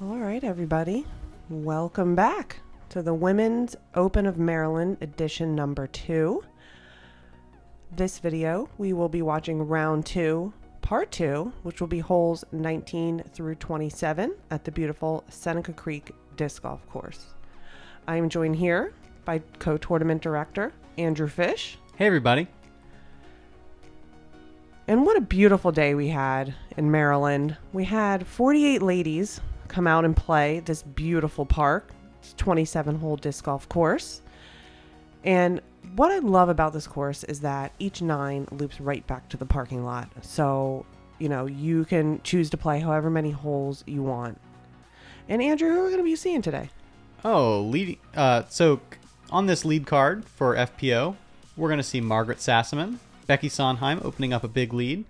All right, everybody. Welcome back to the Women's Open of Maryland edition number 2. This video, we will be watching round 2, part 2, which will be holes 19 through 27 at the beautiful Seneca Creek Disc Golf Course. I am joined here by co-tournament director Andrew Fish. Hey, everybody. And what a beautiful day we had in Maryland. We had 48 ladies come out and play this beautiful park. It's a 27-hole disc golf course. And what I love about this course is that each 9 loops right back to the parking lot. So, you can choose to play however many holes you want. And Andrew, who are we going to be seeing today? So on this lead card for FPO, we're going to see Margaret Sassaman, Becky Sonnheim opening up a big lead,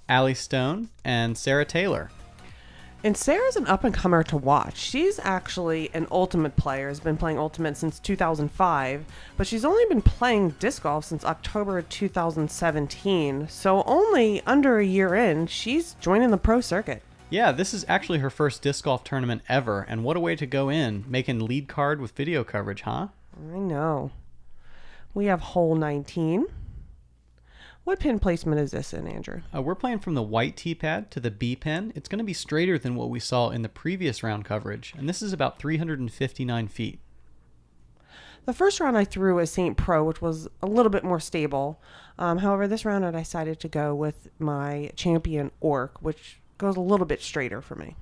Allie Stone, and Sarah Taylor. And Sarah's an up-and-comer to watch. She's actually an Ultimate player, has been playing Ultimate since 2005, but she's only been playing disc golf since October 2017. So only under a year in, she's joining the pro circuit. Yeah, this is actually her first disc golf tournament ever, and what a way to go in, making lead card with video coverage, huh? I know. We have hole 19. What pin placement is this in, Andrew? We're playing from the white tee pad to the B pin. It's going to be straighter than what we saw in the previous round coverage, and this is about 359 feet. The first round I threw a St. Pro, which was a little bit more stable. However, this round I decided to go with my Champion Orc, which goes a little bit straighter for me.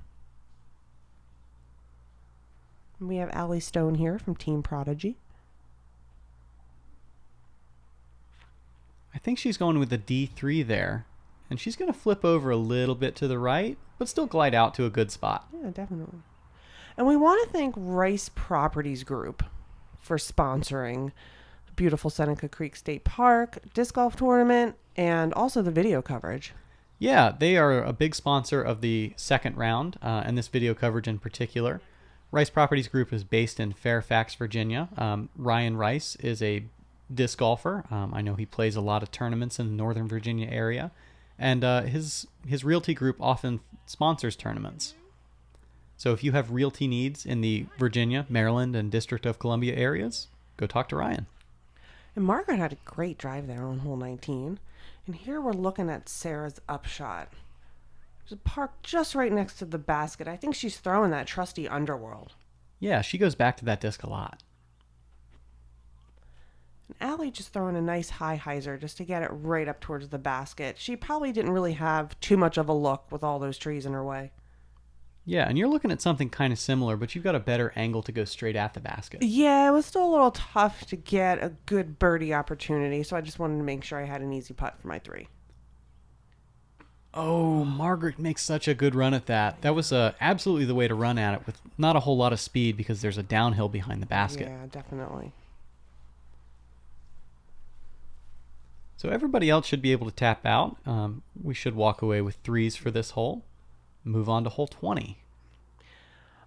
We have Allie Stone here from Team Prodigy. I think she's going with the D3 there, and she's going to flip over a little bit to the right, but still glide out to a good spot. Yeah, definitely. And we want to thank Rice Properties Group for sponsoring the beautiful Seneca Creek State Park, disc golf tournament, and also the video coverage. Yeah, they are a big sponsor of the second round, and this video coverage in particular. Rice Properties Group is based in Fairfax, Virginia. Ryan Rice is a disc golfer. I know he plays a lot of tournaments in the Northern Virginia area, and his realty group often sponsors tournaments. So if you have realty needs in the Virginia, Maryland, and District of Columbia areas, go talk to Ryan. And Margaret had a great drive there on hole 19. And here we're looking at Sarah's upshot. There's a park just right next to the basket. I think she's throwing that trusty Underworld. Yeah, she goes back to that disc a lot. And Allie just throwing a nice high hyzer just to get it right up towards the basket. She probably didn't really have too much of a look with all those trees in her way. Yeah, and you're looking at something kind of similar, but you've got a better angle to go straight at the basket. Yeah, it was still a little tough to get a good birdie opportunity, so I just wanted to make sure I had an easy putt for my 3. Oh, Margaret makes such a good run at that. That was absolutely the way to run at it with not a whole lot of speed because there's a downhill behind the basket. Yeah, definitely. So everybody else should be able to tap out. We should walk away with 3s for this hole. Move on to hole 20.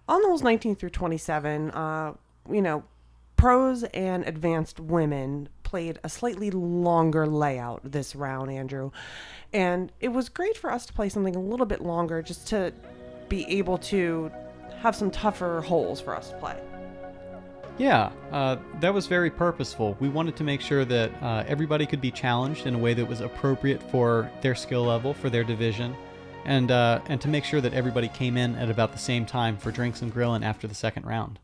On holes 19 through 27, pros and advanced women played a slightly longer layout this round, Andrew. And it was great for us to play something a little bit longer just to be able to have some tougher holes for us to play. Yeah, that was very purposeful. We wanted to make sure that everybody could be challenged in a way that was appropriate for their skill level, for their division, and to make sure that everybody came in at about the same time for drinks and grilling after the second round.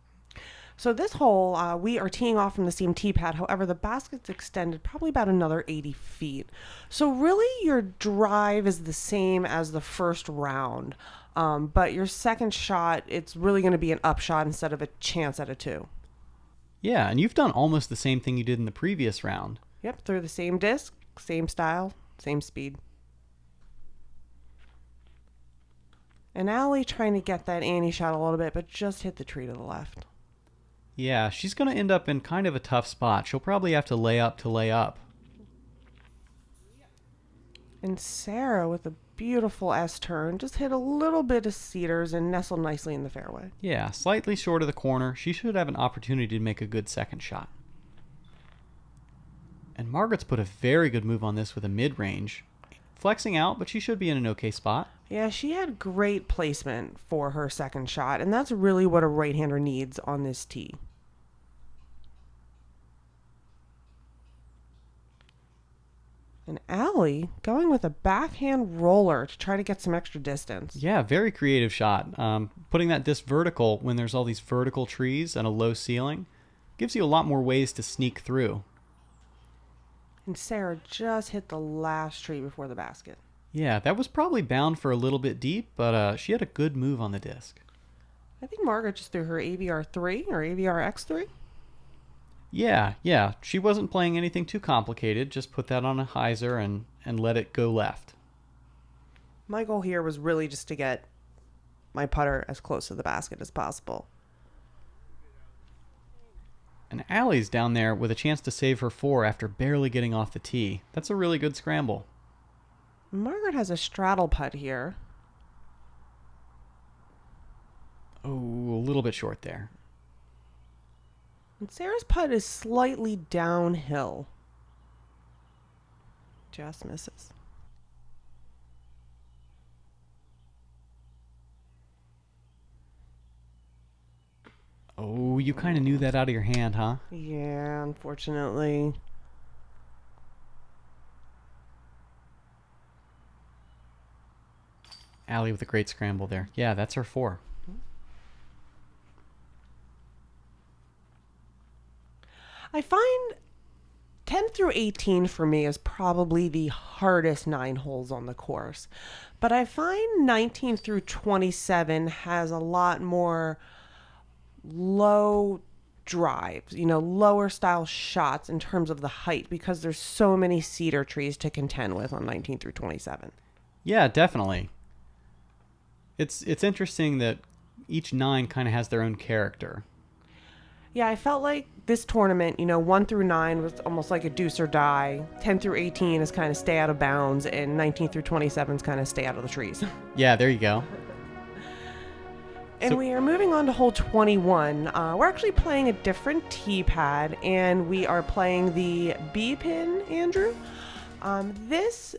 So this hole, we are teeing off from the same tee pad. However, the basket's extended probably about another 80 feet. So really your drive is the same as the first round. But your second shot, it's really going to be an upshot instead of a chance at a 2. Yeah, and you've done almost the same thing you did in the previous round. Yep, through the same disc, same style, same speed. And Allie trying to get that Annie shot a little bit, but just hit the tree to the left. Yeah, she's going to end up in kind of a tough spot. She'll probably have to lay up to lay up. And Sarah with a beautiful S-turn just hit a little bit of cedars and nestled nicely in the fairway. Yeah, slightly short of the corner. She should have an opportunity to make a good second shot. And Margaret's put a very good move on this with a mid-range. Flexing out, but she should be in an okay spot. Yeah, she had great placement for her second shot, and that's really what a right-hander needs on this tee. And Allie going with a backhand roller to try to get some extra distance. Yeah, very creative shot. Putting that disc vertical when there's all these vertical trees and a low ceiling gives you a lot more ways to sneak through. And Sarah just hit the last tree before the basket. Yeah, that was probably bound for a little bit deep, but she had a good move on the disc. I think Margaret just threw her AVR 3 or AVR X3. Yeah. She wasn't playing anything too complicated. Just put that on a hyzer and let it go left. My goal here was really just to get my putter as close to the basket as possible. And Allie's down there with a chance to save her 4 after barely getting off the tee. That's a really good scramble. Margaret has a straddle putt here. Oh, a little bit short there. And Sarah's putt is slightly downhill. Just misses. Oh, you kind of knew that out of your hand, huh? Yeah, unfortunately. Allie with a great scramble there. Yeah, that's her 4. I find 10 through 18 for me is probably the hardest 9 holes on the course. But I find 19 through 27 has a lot more low drives, lower style shots in terms of the height because there's so many cedar trees to contend with on 19 through 27. Yeah, definitely. It's interesting that each 9 kind of has their own character. Yeah, I felt like this tournament, 1 through 9 was almost like a deuce or die. 10 through 18 is kind of stay out of bounds, and 19 through 27 is kind of stay out of the trees. Yeah, there you go. And we are moving on to hole 21. We're actually playing a different tee pad, and we are playing the B pin, Andrew. This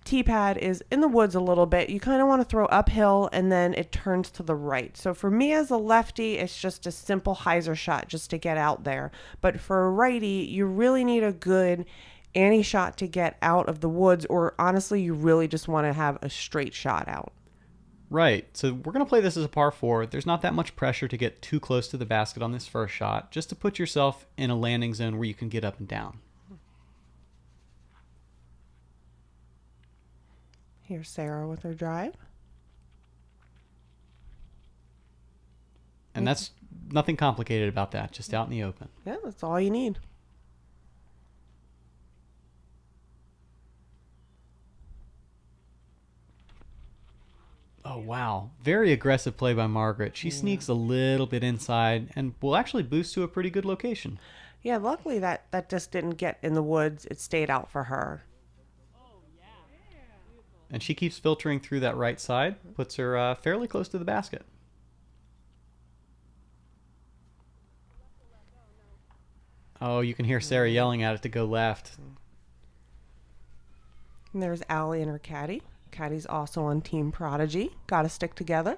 tee pad is in the woods a little bit. You kind of want to throw uphill and then it turns to the right. So for me as a lefty, it's just a simple hyzer shot just to get out there. But for a righty, you really need a good ante shot to get out of the woods, or honestly, you really just want to have a straight shot out. Right. So we're going to play this as a par 4. There's not that much pressure to get too close to the basket on this first shot, just to put yourself in a landing zone where you can get up and down. Here's Sarah with her drive. And that's nothing complicated about that, just out in the open. Yeah, that's all you need. Oh, wow. Very aggressive play by Margaret. She sneaks a little bit inside and will actually boost to a pretty good location. Yeah, luckily that just didn't get in the woods. It stayed out for her. And she keeps filtering through that right side, puts her fairly close to the basket. Oh, you can hear Sarah yelling at it to go left. And there's Allie and her caddy. Caddy's also on Team Prodigy. Got to stick together.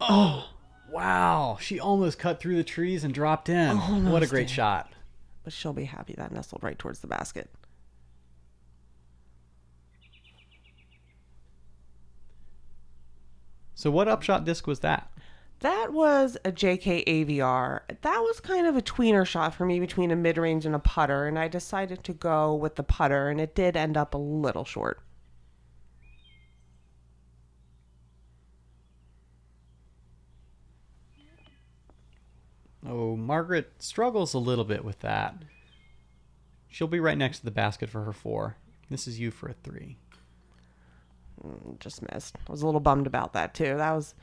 Oh, wow. She almost cut through the trees and dropped in. What a great shot. But she'll be happy that nestled right towards the basket. So what upshot disc was that? That was a JK AVR. That was kind of a tweener shot for me between a mid-range and a putter, and I decided to go with the putter, and it did end up a little short. Oh, Margaret struggles a little bit with that. She'll be right next to the basket for her 4. This is you for a 3. Just missed. I was a little bummed about that, too. That was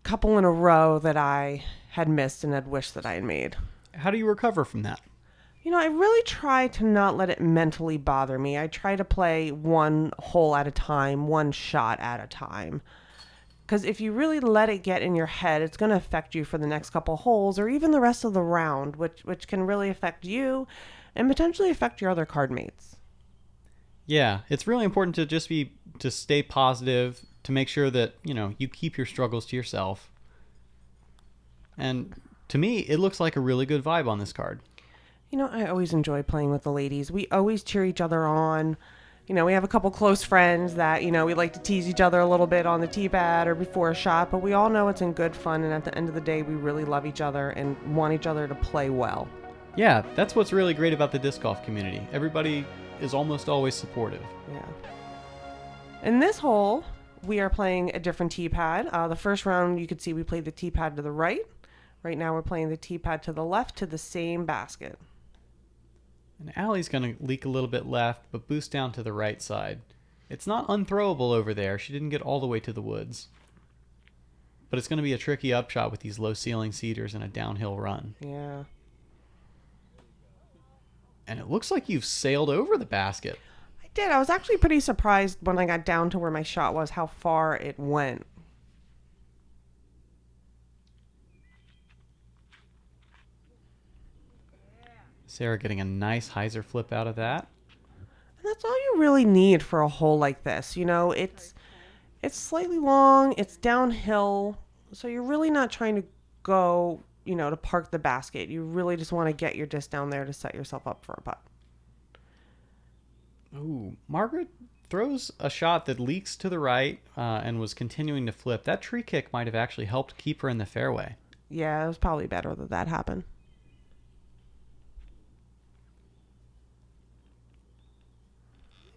a couple in a row that I had missed and had wished that I had made. How do you recover from that? I really try to not let it mentally bother me. I try to play one hole at a time, one shot at a time. Because if you really let it get in your head, it's going to affect you for the next couple holes or even the rest of the round, which can really affect you and potentially affect your other card mates. Yeah, it's really important to stay positive, to make sure that, you keep your struggles to yourself. And to me, it looks like a really good vibe on this card. I always enjoy playing with the ladies. We always cheer each other on. We have a couple close friends that, we like to tease each other a little bit on the tee pad or before a shot, but we all know it's in good fun, and at the end of the day, we really love each other and want each other to play well. Yeah, that's what's really great about the disc golf community. Everybody is almost always supportive. Yeah. In this hole, we are playing a different tee pad. The first round, you could see we played the tee pad to the right. Right now, we're playing the tee pad to the left to the same basket. And Allie's going to leak a little bit left, but boost down to the right side. It's not unthrowable over there. She didn't get all the way to the woods. But it's going to be a tricky upshot with these low ceiling cedars and a downhill run. Yeah. And it looks like you've sailed over the basket. I did. I was actually pretty surprised when I got down to where my shot was, how far it went. Sarah getting a nice hyzer flip out of that. And that's all you really need for a hole like this. It's slightly long, it's downhill, so you're really not trying to go, to park the basket. You really just want to get your disc down there to set yourself up for a putt. Ooh, Margaret throws a shot that leaks to the right and was continuing to flip. That tree kick might have actually helped keep her in the fairway. Yeah, it was probably better that happened.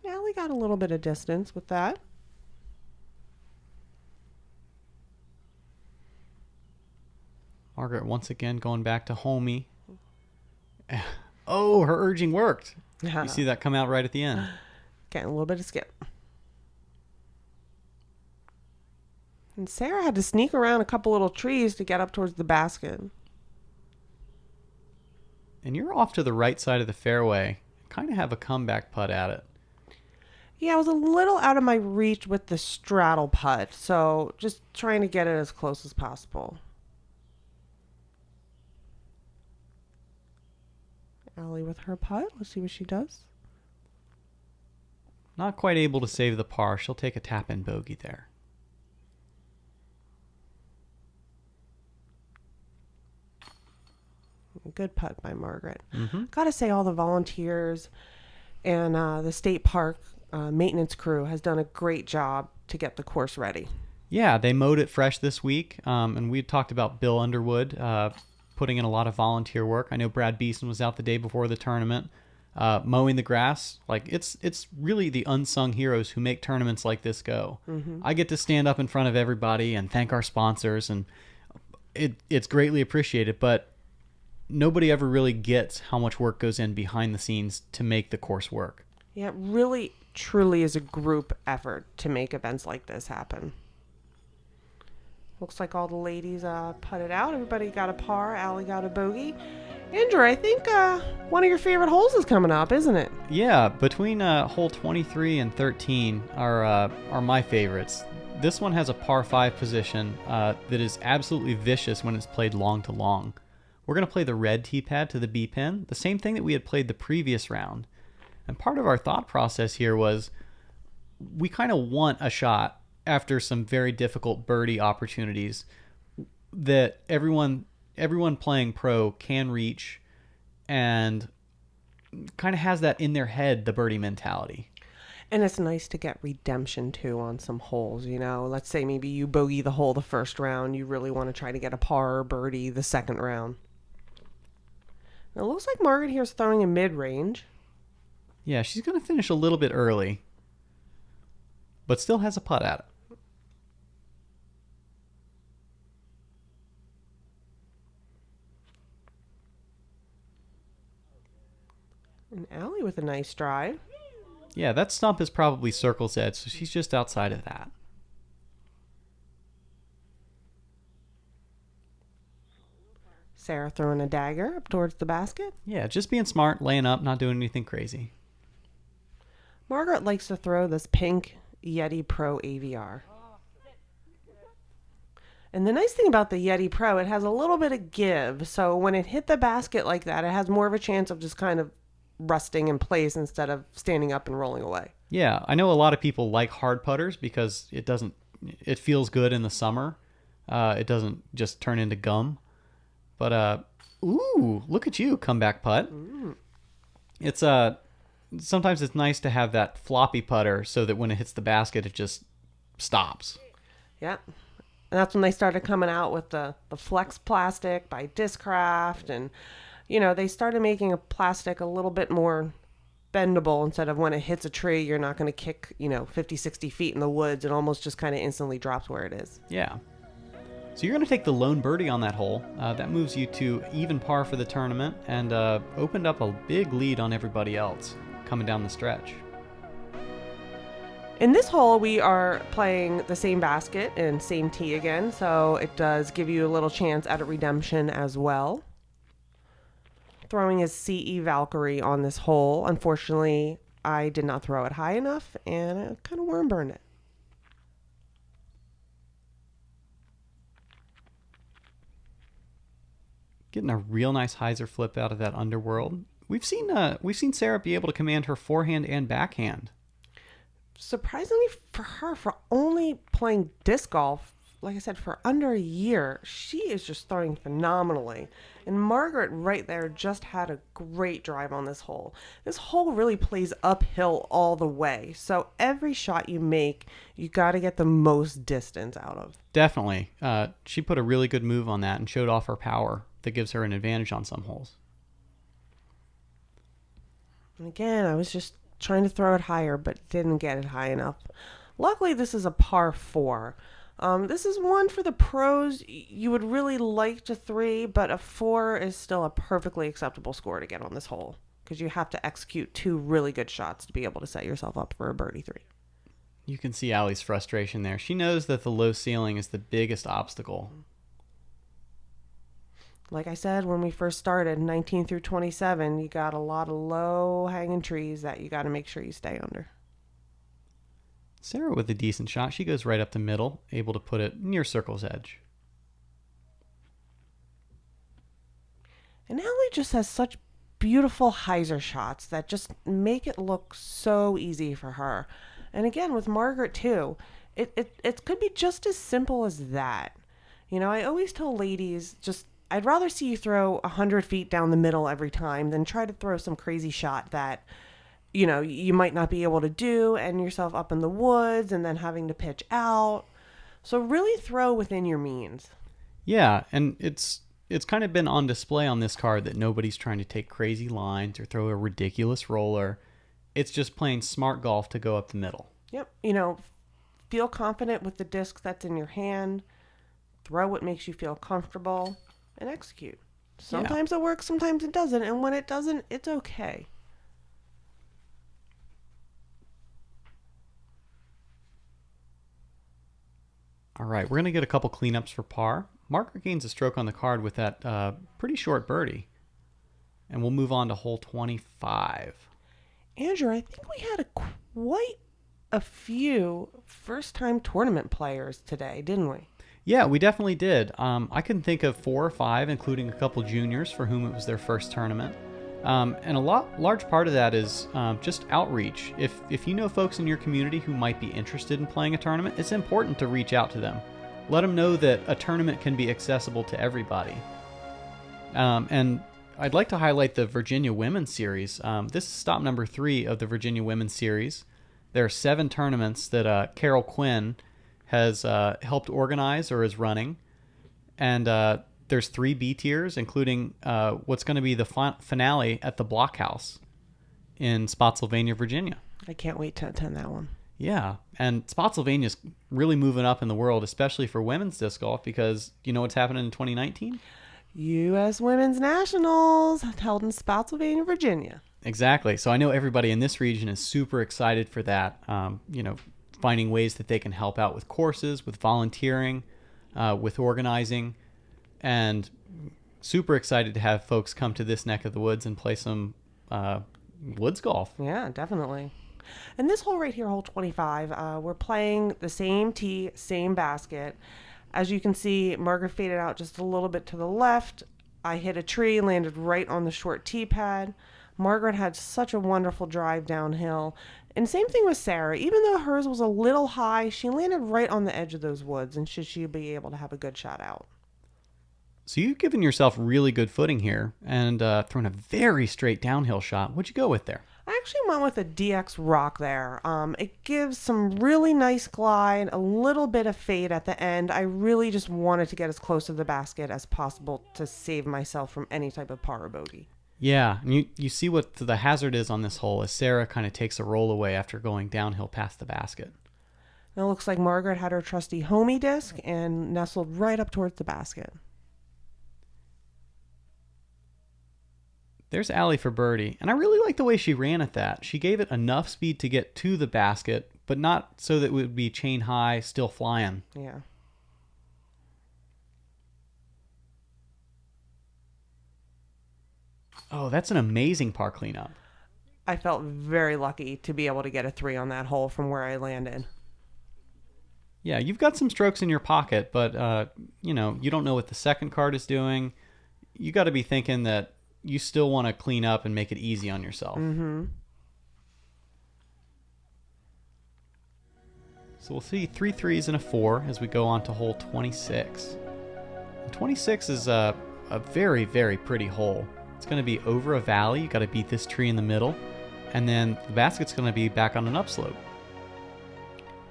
Allie got a little bit of distance with that. Margaret once again going back to homey. Oh, her urging worked. You see that come out right at the end. Getting a little bit of skip. And Sarah had to sneak around a couple little trees to get up towards the basket. And you're off to the right side of the fairway. Kind of have a comeback putt at it. Yeah, I was a little out of my reach with the straddle putt, so just trying to get it as close as possible. Allie with her putt. Let's see what she does. Not quite able to save the par. She'll take a tap-in bogey there. Good putt by Margaret. Mm-hmm. Gotta say, all the volunteers and the state park maintenance crew has done a great job to get the course ready. Yeah, they mowed it fresh this week, and we talked about Bill Underwood putting in a lot of volunteer work. I know Brad Beeson was out the day before the tournament mowing the grass. Like it's really the unsung heroes who make tournaments like this go. Mm-hmm. I get to stand up in front of everybody and thank our sponsors, and it's greatly appreciated, but nobody ever really gets how much work goes in behind the scenes to make the course work. Yeah, it really, truly is a group effort to make events like this happen. Looks like all the ladies putted out. Everybody got a par. Allie got a bogey. Andrew, I think one of your favorite holes is coming up, isn't it? Yeah, between hole 23 and 13 are my favorites. This one has a par 5 position that is absolutely vicious when it's played long to long. We're going to play the red tee pad to the B pin, the same thing that we had played the previous round. And part of our thought process here was we kind of want a shot after some very difficult birdie opportunities that everyone playing pro can reach and kind of has that in their head, the birdie mentality. And it's nice to get redemption too on some holes, Let's say maybe you bogey the hole the first round. You really want to try to get a par or birdie the second round. Now, it looks like Margaret here is throwing a mid-range. Yeah, she's going to finish a little bit early, but still has a putt at it. And Allie with a nice drive. Yeah, that stump is probably circle's edge, so she's just outside of that. Sarah throwing a dagger up towards the basket. Yeah, just being smart, laying up, not doing anything crazy. Margaret likes to throw this pink Yeti Pro AVR. And the nice thing about the Yeti Pro, it has a little bit of give. So when it hit the basket like that, it has more of a chance of just kind of resting in place instead of standing up and rolling away. Yeah, I know a lot of people like hard putters because it feels good in the summer. It doesn't just turn into gum. But, ooh, look at you, comeback putt. It's, sometimes it's nice to have that floppy putter so that when it hits the basket, it just stops. Yeah. And that's when they started coming out with the Flex plastic by Discraft. And, they started making a plastic a little bit more bendable instead of when it hits a tree, you're not going to kick, 50, 60 feet in the woods. It almost just kind of instantly drops where it is. Yeah. So you're going to take the lone birdie on that hole. That moves you to even par for the tournament and opened up a big lead on everybody else coming down the stretch. In this hole, we are playing the same basket and same tee again, so it does give you a little chance at a redemption as well. Throwing his CE Valkyrie on this hole. Unfortunately, I did not throw it high enough, and it kind of worm burned it. Getting a real nice hyzer flip out of that underworld. We've seen Sarah be able to command her forehand and backhand. Surprisingly for her, for only playing disc golf, like I said, for under a year, she is just throwing phenomenally. And Margaret right there just had a great drive on this hole. This hole really plays uphill all the way. So every shot you make, you got to get the most distance out of. Definitely. She put a really good move on that and showed off her power that gives her an advantage on some holes. And again, I was just trying to throw it higher, but didn't get it high enough. Luckily, this is a par 4. This is one for the pros. You would really like to 3, but a 4 is still a perfectly acceptable score to get on this hole because you have to execute 2 really good shots to be able to set yourself up for a birdie 3. You can see Allie's frustration there. She knows that the low ceiling is the biggest obstacle. Like I said, when we first started, 19 through 27, you got a lot of low-hanging trees that you got to make sure you stay under. Sarah with a decent shot. She goes right up the middle, able to put it near circle's edge. And Allie just has such beautiful hyzer shots that just make it look so easy for her. And again, with Margaret too, it could be just as simple as that. I always tell ladies, I'd rather see you throw 100 feet down the middle every time than try to throw some crazy shot that, you might not be able to do and yourself up in the woods and then having to pitch out. So really throw within your means. Yeah, and it's kind of been on display on this card that nobody's trying to take crazy lines or throw a ridiculous roller. It's just playing smart golf to go up the middle. Yep. Feel confident with the disc that's in your hand. Throw what makes you feel comfortable and execute. Sometimes it works, sometimes it doesn't. And when it doesn't, it's okay. All right, we're going to get a couple cleanups for par. Margaret gains a stroke on the card with that pretty short birdie. And we'll move on to hole 25. Andrew, I think we had quite a few first-time tournament players today, didn't we? Yeah, we definitely did. I can think of 4 or 5, including a couple juniors for whom it was their first tournament. And a large part of that is just outreach. If you know folks in your community who might be interested in playing a tournament, it's important to reach out to them. Let them know that a tournament can be accessible to everybody. And I'd like to highlight the Virginia Women's Series. This is stop number 3 of the Virginia Women's Series. There are 7 tournaments that Carol Quinn has helped organize or is running. And there's 3 B tiers, including what's going to be the finale at the Blockhouse in Spotsylvania, Virginia. I can't wait to attend that one. Yeah, and Spotsylvania's really moving up in the world, especially for women's disc golf, because you know what's happening in 2019? U.S. Women's Nationals held in Spotsylvania, Virginia. Exactly. So I know everybody in this region is super excited for that. Finding ways that they can help out with courses, with volunteering, with organizing, and super excited to have folks come to this neck of the woods and play some woods golf. Yeah, definitely. And this hole right here, hole 25, we're playing the same tee, same basket. As you can see, Margaret faded out just a little bit to the left. I hit a tree, landed right on the short tee pad. Margaret had such a wonderful drive downhill. And same thing with Sarah. Even though hers was a little high, she landed right on the edge of those woods, and should she be able to have a good shot out. So you've given yourself really good footing here and thrown a very straight downhill shot. What'd you go with there? I actually went with a DX Rock there. It gives some really nice glide, a little bit of fade at the end. I really just wanted to get as close to the basket as possible to save myself from any type of par or bogey. Yeah, and you see what the hazard is on this hole as Sarah kind of takes a roll away after going downhill past the basket. And it looks like Margaret had her trusty homie disc and nestled right up towards the basket. There's Allie for birdie, and I really like the way she ran at that. She gave it enough speed to get to the basket, but not so that it would be chain high, still flying. Yeah. Oh, that's an amazing par cleanup. I felt very lucky to be able to get a 3 on that hole from where I landed. Yeah, you've got some strokes in your pocket, but you don't know what the second card is doing. You got to be thinking that you still want to clean up and make it easy on yourself. Mm-hmm. So we'll see 3 threes and a 4 as we go on to hole 26. And 26 is a very, very pretty hole. It's going to be over a valley. You got to beat this tree in the middle, and then the basket's going to be back on an upslope.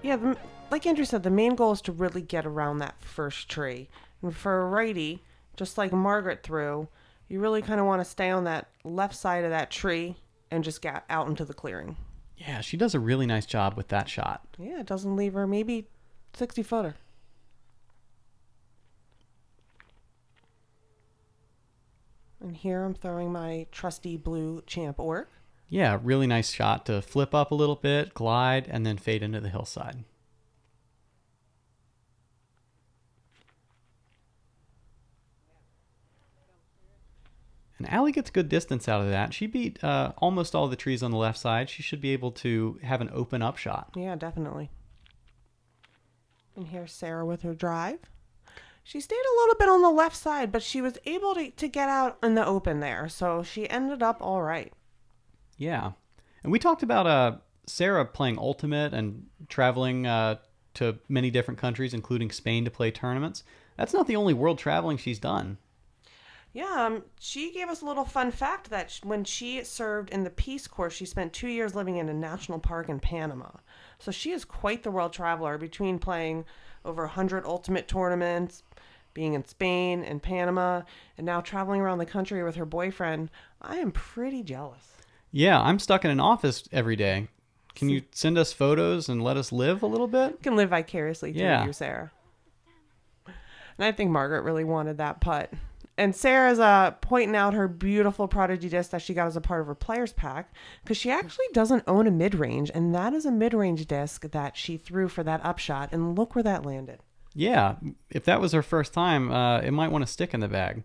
Yeah, like Andrew said, the main goal is to really get around that first tree. And for a righty, just like Margaret threw, you really kind of want to stay on that left side of that tree and just get out into the clearing. Yeah, she does a really nice job with that shot. Yeah, it doesn't leave her maybe 60-footer. And here I'm throwing my trusty blue Champ Orc. Yeah, really nice shot to flip up a little bit, glide, and then fade into the hillside. And Allie gets good distance out of that. She beat almost all the trees on the left side. She should be able to have an open up shot. Yeah, definitely. And here's Sarah with her drive. She stayed a little bit on the left side, but she was able to get out in the open there. So she ended up all right. Yeah. And we talked about Sarah playing Ultimate and traveling to many different countries, including Spain, to play tournaments. That's not the only world traveling she's done. Yeah, she gave us a little fun fact that when she served in the Peace Corps, she spent 2 years living in a national park in Panama. So she is quite the world traveler, between playing over 100 Ultimate tournaments, being in Spain and Panama, and now traveling around the country with her boyfriend. I am pretty jealous. Yeah, I'm stuck in an office every day. Can you send us photos and let us live a little bit? You can live vicariously through you, Sarah. And I think Margaret really wanted that putt. And Sarah's pointing out her beautiful Prodigy disc that she got as a part of her players pack, because she actually doesn't own a mid-range, and that is a mid-range disc that she threw for that upshot, and look where that landed. Yeah, if that was her first time, it might want to stick in the bag.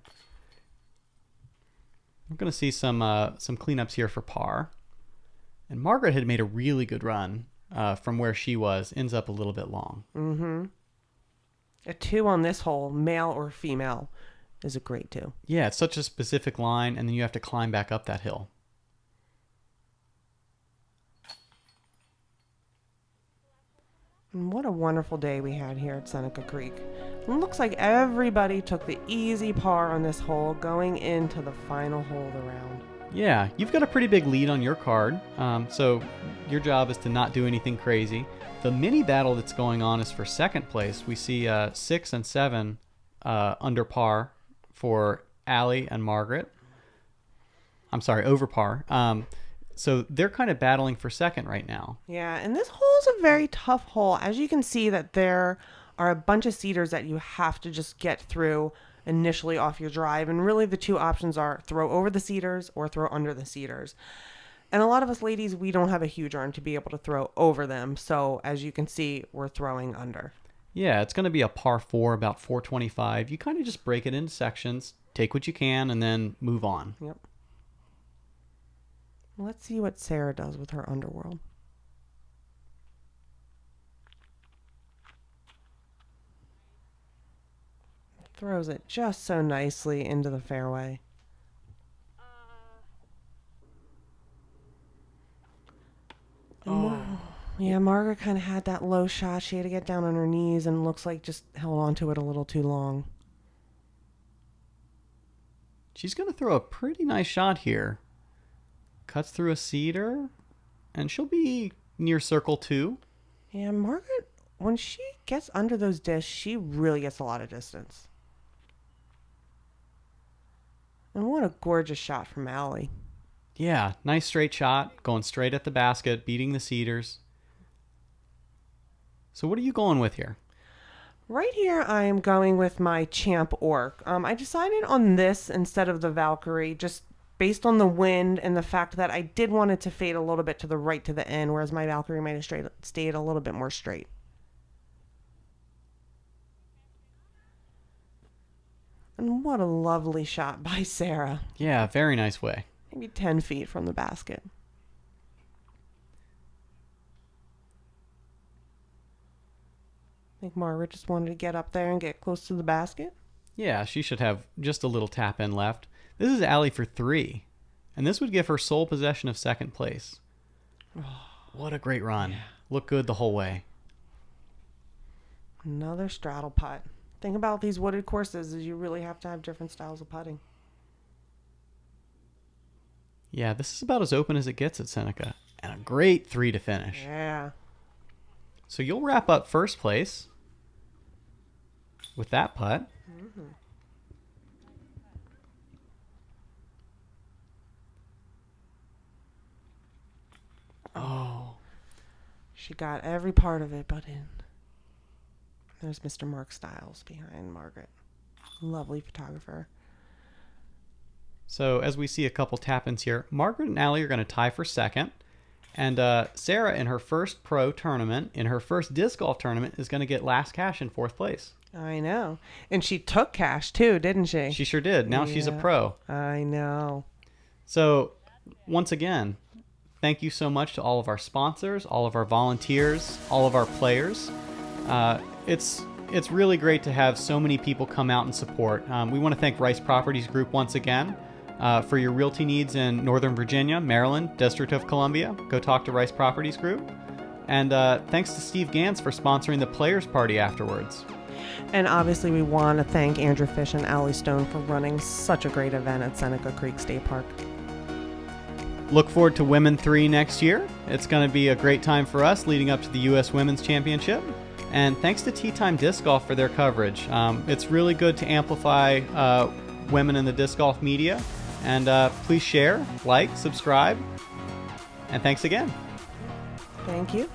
We're going to see some cleanups here for par. And Margaret had made a really good run from where she was. Ends up a little bit long. Mm-hmm. A 2 on this hole, male or female, is a great 2. Yeah, it's such a specific line, and then you have to climb back up that hill. And what a wonderful day we had here at Seneca Creek. It looks like everybody took the easy par on this hole going into the final hole of the round. Yeah, you've got a pretty big lead on your card, so your job is to not do anything crazy. The mini battle that's going on is for second place. We see 6 and 7 under par for Allie and Margaret. I'm sorry, over par. So they're kind of battling for second right now. Yeah, and this hole is a very tough hole. As you can see, that there are a bunch of cedars that you have to just get through initially off your drive. And really the two options are throw over the cedars or throw under the cedars. And a lot of us ladies, we don't have a huge arm to be able to throw over them. So as you can see, we're throwing under. Yeah, it's going to be a par 4, about 425. You kind of just break it into sections, take what you can, and then move on. Yep. Let's see what Sarah does with her underworld. Throws it just so nicely into the fairway. Yeah, Margaret kind of had that low shot. She had to get down on her knees and looks like just held on to it a little too long. She's going to throw a pretty nice shot here. Cuts through a cedar, and she'll be near circle 2. Yeah, Margaret, when she gets under those discs, she really gets a lot of distance. And what a gorgeous shot from Allie. Yeah, nice straight shot, going straight at the basket, beating the cedars. So what are you going with here? Right here, I am going with my Champ Orc. I decided on this instead of the Valkyrie, just based on the wind and the fact that I did want it to fade a little bit to the right to the end, whereas my Valkyrie might have stayed a little bit more straight. And what a lovely shot by Sarah. Yeah, very nice way. Maybe 10 feet from the basket. I think Margaret just wanted to get up there and get close to the basket. Yeah, she should have just a little tap in left. This is Allie for 3, and this would give her sole possession of second place. What a great run. Yeah. Looked good the whole way. Another straddle putt. Thing about these wooded courses is you really have to have different styles of putting. Yeah, this is about as open as it gets at Seneca. And a great 3 to finish. Yeah. So you'll wrap up first place with that putt. Mm-hmm. Oh. She got every part of it but in. There's Mr. Mark Stiles behind Margaret. Lovely photographer. So as we see a couple tap-ins here, Margaret and Allie are going to tie for second. And Sarah, in her first pro tournament, in her first disc golf tournament, is going to get last cash in 4th place. I know. And she took cash too, didn't she? She sure did. Now she's a pro. I know. So once again, thank you so much to all of our sponsors, all of our volunteers, all of our players. It's really great to have so many people come out and support. We want to thank Rice Properties Group once again for your realty needs in Northern Virginia, Maryland, District of Columbia. Go talk to Rice Properties Group. And thanks to Steve Gantz for sponsoring the Players Party afterwards. And obviously we want to thank Andrew Fish and Allie Stone for running such a great event at Seneca Creek State Park. Look forward to Women 3 next year. It's going to be a great time for us leading up to the U.S. Women's Championship. And thanks to Tea Time Disc Golf for their coverage. It's really good to amplify women in the disc golf media. And please share, like, subscribe. And thanks again. Thank you.